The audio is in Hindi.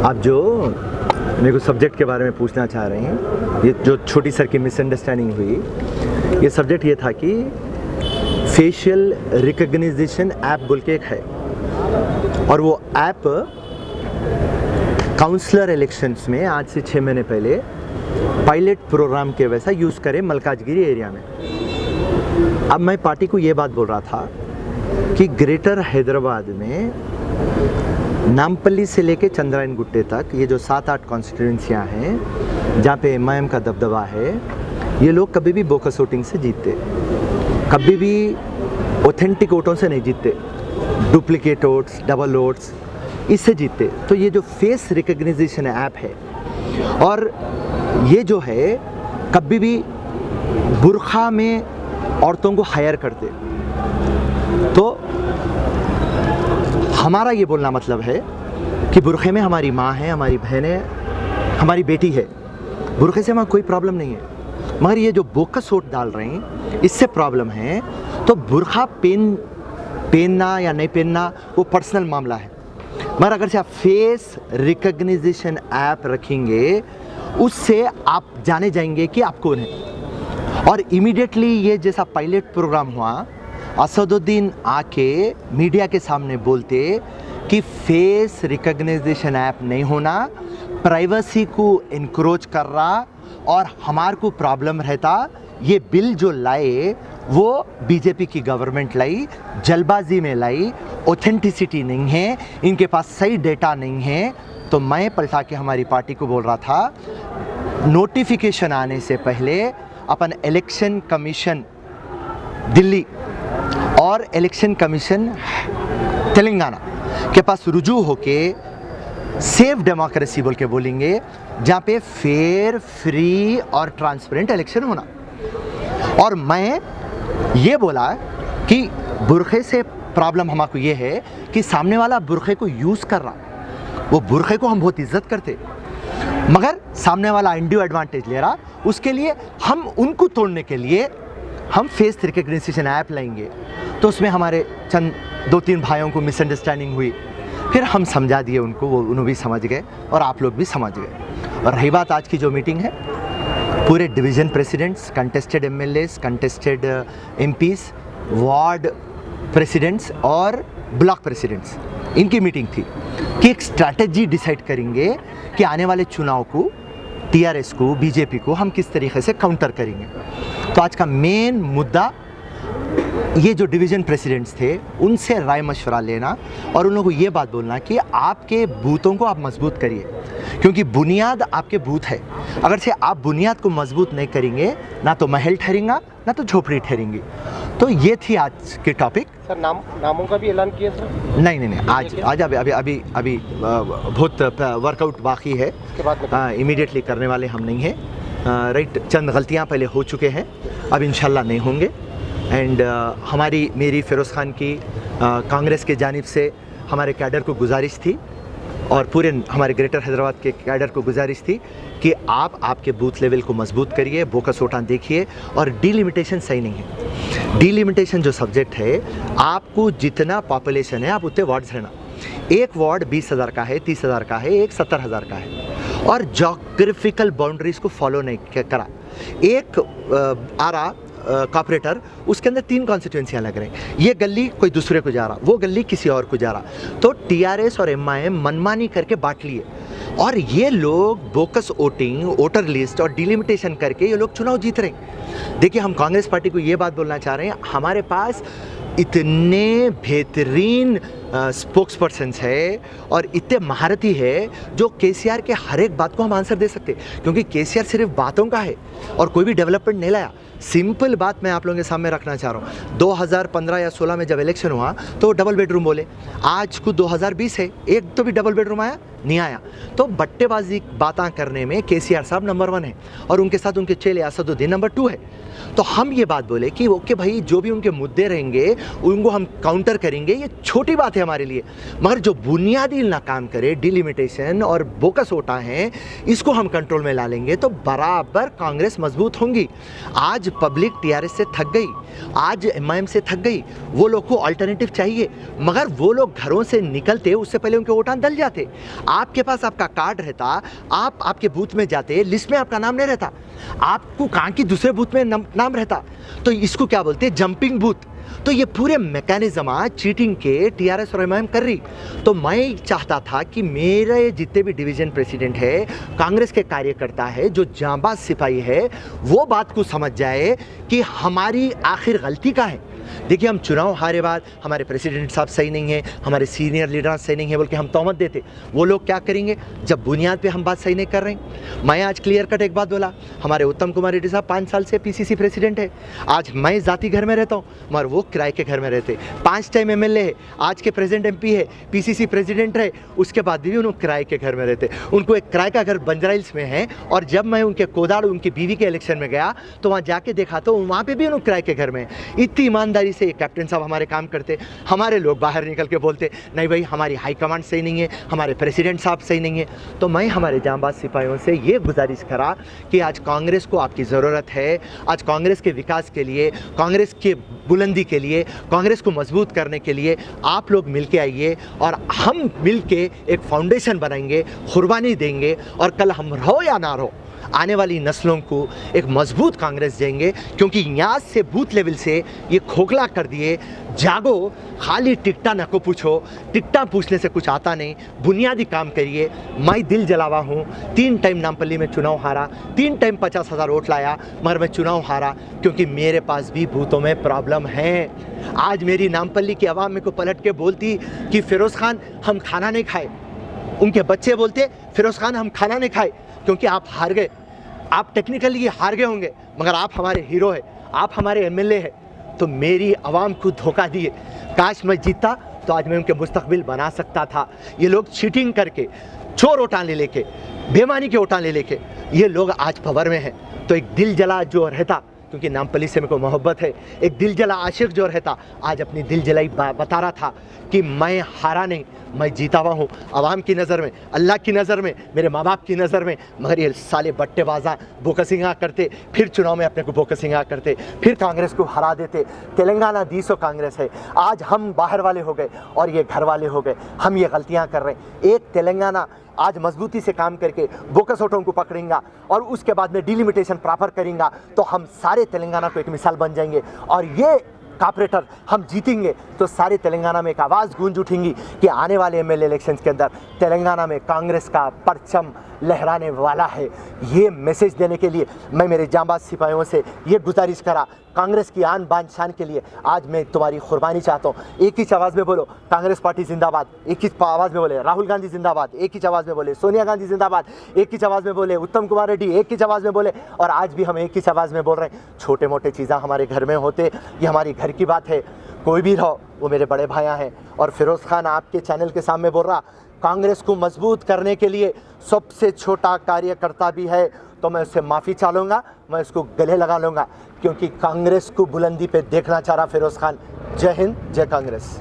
आप जो मेरे को सब्जेक्ट के बारे में पूछना चाह रहे हैं, ये जो छोटी सर की मिसअंडरस्टैंडिंग हुई, ये सब्जेक्ट ये था कि फेशियल रिकग्निशन ऐप बोल के एक है, और वो ऐप काउंसलर इलेक्शंस में आज से 6 महीने पहले पायलट प्रोग्राम के वैसा यूज़ करें मलकाजगिरी एरिया में। अब मैं पार्टी को ये बात बोल रहा था कि ग्रेटर हैदराबाद में नामपल्ली से लेके चंद्रायन गुट्टे तक ये जो 7-8 कॉन्स्टिट्यूंसियाँ हैं जहाँ पे एमआईएम का दबदबा है, ये लोग कभी भी बोकस वोटिंग से जीतते, कभी भी ऑथेंटिक वोटों से नहीं जीतते, डुप्लीकेट वोट्स, डबल वोट्स, इससे जीतते। तो ये जो फेस रिकग्निशन ऐप है, और ये जो है कभी भी बुरखा में औरतों को हायर करते, तो हमारा ये बोलना मतलब है कि बुरखे में हमारी माँ है, हमारी बहन है, हमारी बेटी है, बुरखे से हमारा कोई प्रॉब्लम नहीं है। मगर ये जो बोकस वोट डाल रहे हैं इससे प्रॉब्लम है। तो बुरखा पहनना या नहीं पहनना वो पर्सनल मामला है, मगर अगर से आप फेस रिकग्निशन ऐप रखेंगे उससे आप जाने जाएंगे कि आप कौन है। और इमीडिएटली ये जैसा पायलट प्रोग्राम हुआ, असदुद्दीन आके मीडिया के सामने बोलते कि फेस रिकग्निशन ऐप नहीं होना, प्राइवेसी को इनक्रोच कर रहा और हमारे को प्रॉब्लम रहता। ये बिल जो लाए वो बीजेपी की गवर्नमेंट लाई, जल्दबाजी में लाई, ऑथेंटिसिटी नहीं है, इनके पास सही डेटा नहीं है। तो मैं पलटा के हमारी पार्टी को बोल रहा था, नोटिफिकेशन आने से पहले अपन इलेक्शन कमीशन दिल्ली और इलेक्शन कमीशन तेलंगाना के पास रुजू होके सेफ डेमोक्रेसी बोल के बोलेंगे, जहाँ पे फेयर, फ्री और ट्रांसपेरेंट इलेक्शन होना। और मैं ये बोला कि बुरखे से प्रॉब्लम हमको ये है कि सामने वाला बुरखे को यूज़ कर रहा, वो बुरखे को हम बहुत इज्जत करते, मगर सामने वाला इंड्यू एडवांटेज ले रहा, उसके लिए हम उनको तोड़ने के लिए हम फेस रिकग्निशन ऐप लाएंगे। तो उसमें हमारे चंद 2-3 भाइयों को मिसअंडरस्टैंडिंग हुई, फिर हम समझा दिए उनको, वो उन्होंने भी समझ गए और आप लोग भी समझ गए। और रही बात आज की जो मीटिंग है, पूरे division presidents, contested MLAs, contested MPs, ward presidents और ब्लॉक प्रेसिडेंट्स, इनकी मीटिंग थी कि एक स्ट्रैटेजी डिसाइड करेंगे कि आने वाले चुनाव को, टीआरएस को, बीजेपी को हम किस तरीके से काउंटर करेंगे। तो आज का मेन मुद्दा ये जो डिवीज़न प्रेसिडेंट्स थे उनसे राय मशवरा लेना और उन लोगों को ये बात बोलना कि आपके बूथों को आप मजबूत करिए, क्योंकि बुनियाद आपके बूथ है। अगर से आप बुनियाद को मजबूत नहीं करेंगे, ना तो महल ठहरेगा ना तो झोपड़ी ठहरेंगी। तो ये थी आज की टॉपिक। सर नामों का भी ऐलान किया सर? नहीं, आज अभी बहुत वर्कआउट बाकी है, इमीडिएटली करने वाले हम नहीं हैं। राइट, चंद गलतियाँ पहले हो चुके हैं, अब इंशाल्लाह नहीं होंगे। एंड मेरी फ़िरोज़ खान की कांग्रेस के जानिब से हमारे कैडर को गुजारिश थी और पूरे हमारे ग्रेटर हैदराबाद के कैडर को गुजारिश थी कि आप आपके बूथ लेवल को मजबूत करिए, बोकस वोटां देखिए। और डीलिमिटेशन सही नहीं है। डीलिमिटेशन जो सब्जेक्ट है, आपको जितना पॉपुलेशन है आप उतने वार्ड्स रहना। एक वार्ड 20,000 का है, 30,000 का है, एक 70,000 का है, और जोग्राफिकल बाउंड्रीज को फॉलो नहीं करा। एक आरा कॉर्पोरेटर, उसके अंदर 3 कॉन्स्टिट्यूंसियाँ लग रहे हैं, ये गली कोई दूसरे को जा रहा, वो गली किसी और को जा रहा। तो टीआरएस और एमआईएम मनमानी करके बांट लिए, और ये लोग बोकस वोटिंग, वोटर लिस्ट और डिलिमिटेशन करके ये लोग चुनाव जीत रहे हैं। देखिए, हम कांग्रेस पार्टी को ये बात बोलना चाह रहे हैं, हमारे पास इतने बेहतरीन स्पोक्स पर्सन्स है और इतने महारथी है जो केसीआर के हर एक बात को हम आंसर दे सकते, क्योंकि केसीआर सिर्फ बातों का है और कोई भी डेवलपमेंट नहीं लाया। सिंपल बात मैं आप लोगों के सामने रखना चाह रहा हूँ। 2015 या 16 में जब इलेक्शन हुआ तो डबल बेडरूम बोले, आज को 2020 है, एक तो भी डबल बेडरूम आया नहीं आया। तो बट्टेबाजी बातें करने में केसीआर साहब नंबर 1 है और उनके साथ उनके चेले असदुद्दीन नंबर 2 है। तो हम ये बात बोले कि ओके भाई, जो भी उनके मुद्दे रहेंगे उनको हम काउंटर करेंगे, ये छोटी बात है। बात है हमारे लिए। मगर जो बुनियादी ना काम करे, डिलिमिटेशन और बोकस वोटा हैं, इसको हम कंट्रोल में ला लेंगे तो बराबर कांग्रेस मजबूत होंगी। आज पब्लिक टीआरएस से थक गई, आज एमआईएम से थक गई, वो लोग को अल्टरनेटिव चाहिए। मगर वो लोग घरों से निकलते उससे पहले उनके वोटान दल जाते। आपके पास आपका कार्ड रहता, आप आपके बूथ में जाते, लिस्ट में आपका नाम नहीं रहता, आपको कहाँ की दूसरे बूथ में नाम रहता। तो इसको क्या बोलते हैं, जंपिंग बूथ। तो ये पूरे मैकेनिज्म आज चीटिंग के टीआरएस और एमआईएम कर रही। तो मैं चाहता था कि मेरे जितने भी डिवीजन प्रेसिडेंट है, कांग्रेस के कार्यकर्ता है, जो जांबाज सिपाही है, वो बात को समझ जाए कि हमारी आखिर गलती का है। देखिए, हम चुनाव हारे बाद हमारे प्रेसिडेंट साहब सही नहीं है, हमारे सीनियर लीडर सही नहीं है बोल के हम तोहमत देते। वो लोग क्या करेंगे जब बुनियाद पे हम बात सही नहीं कर रहे हैं। मैं आज क्लियर कट एक बात बोला, हमारे उत्तम कुमार रेड्डी साहब 5 साल से पीसीसी प्रेसिडेंट है। आज मैं जाति घर में रहता हूँ, मगर वो किराए के घर में रहते। 5 टाइम एमएलए है, आज के प्रेजेंट एमपी है, पीसीसी प्रेसिडेंट रहे, उसके बाद भी उन्होंने किराए के घर में रहते। उनको एक किराए का घर बंजारा हिल्स में है, और जब मैं उनके कोदाड़ उनकी बीवी के इलेक्शन में गया तो वहाँ जाके देखा तो वहाँ पे भी उन्होंने किराए के घर में। इतनी ईमानदारी से कैप्टन साहब हमारे काम करते। हमारे लोग बाहर निकल के बोलते नहीं भाई हमारी हाई कमांड सही नहीं है, हमारे प्रेसिडेंट साहब सही नहीं है। तो मैं हमारे जांबाज सिपाहियों से ये गुजारिश करा कि आज कांग्रेस को आपकी ज़रूरत है। आज कांग्रेस के विकास के लिए, कांग्रेस के बुलंदी के लिए, कांग्रेस को मजबूत करने के लिए आप लोग मिल के आइए और हम मिल के एक फाउंडेशन बनाएंगे, कुर्बानी देंगे, और कल हम रहो या ना रहो, आने वाली नस्लों को एक मजबूत कांग्रेस देंगे। क्योंकि यहाँ से बूथ लेवल से ये खोखला कर दिए, जागो, खाली टिकटा न को पूछो, टिकटा पूछने से कुछ आता नहीं, बुनियादी काम करिए। मैं दिल जलावा हूँ, 3 टाइम नामपल्ली में चुनाव हारा, 3 टाइम 50,000 वोट लाया, मगर मैं चुनाव हारा क्योंकि मेरे पास भी बूथों में प्रॉब्लम है। आज मेरी नामपल्ली की आवाम मेरे को पलट के बोलती कि फिरोज़ खान हम खाना नहीं खाए, उनके बच्चे बोलते फिरोज़ खान हम खाना नहीं खाए क्योंकि आप हार गए। आप टेक्निकली हार गए होंगे, मगर आप हमारे हीरो है, आप हमारे एमएलए है। तो मेरी आवाम को धोखा दिए। काश मैं जीतता तो आज मैं उनके मुस्तकबिल बना सकता था। ये लोग चीटिंग करके, चोर वोटां ले लेके, बेमानी के वोटां ले लेके ये लोग आज पावर में हैं। तो एक दिल जला जो रहता, क्योंकि नामपल्ली से मेरे को मोहब्बत है, एक दिल जला आशिक जो रहता आज अपनी दिल जलाई बता रहा था कि मैं हारा नहीं, मैं जीता हुआ हूँ। आवाम की नज़र में, अल्लाह की नज़र में, मेरे माँ बाप की नज़र में। मगर ये साले बट्टेबाजा बोकसिंगा करते, फिर चुनाव में अपने को बोकसिंगा करते, फिर कांग्रेस को हरा देते। तेलंगाना 200 कांग्रेस है। आज हम बाहर वाले हो गए और ये घर वाले हो गए। हम ये गलतियाँ कर रहे हैं। एक तेलंगाना आज मजबूती से काम करके बोकस वोटों को पकड़ेंगा और उसके बाद में डिलिमिटेशन प्रॉपर करेंगा तो हम सारे तेलंगाना को एक मिसाल बन जाएंगे। और ये कॉर्पोरेटर हम जीतेंगे तो सारे तेलंगाना में एक आवाज़ गूंज उठेंगी कि आने वाले एमएलए इलेक्शंस के अंदर तेलंगाना में कांग्रेस का परचम लहराने वाला है। ये मैसेज देने के लिए मैं मेरे जांबाज सिपाहियों से ये गुजारिश करा, कांग्रेस की आन बान शान के लिए आज मैं तुम्हारी कुर्बानी चाहता हूँ। एक ही आवाज़ में बोलो कांग्रेस पार्टी जिंदाबाद, एक ही आवाज़ में बोले राहुल गांधी जिंदाबाद, एक ही आवाज़ में बोले सोनिया गांधी जिंदाबाद, एक ही आवाज़ में बोले उत्तम कुमार रेड्डी, एक ही आवाज़ में बोले। और आज भी हम एक ही आवाज़ में बोल रहे हैं। छोटे मोटे चीज़ें हमारे घर में होते, ये हमारी घर की बात है। कोई भी रहो, वो मेरे बड़े भाइयाँ हैं। और फिरोज़ खान आपके चैनल के सामने बोल रहा, कांग्रेस को मजबूत करने के लिए सबसे छोटा कार्यकर्ता भी है तो मैं उससे माफ़ी चाहूँगा, मैं उसको गले लगा लूँगा क्योंकि कांग्रेस को बुलंदी पे देखना चाह रहा फिरोज़ खान। जय हिंद, जय कांग्रेस।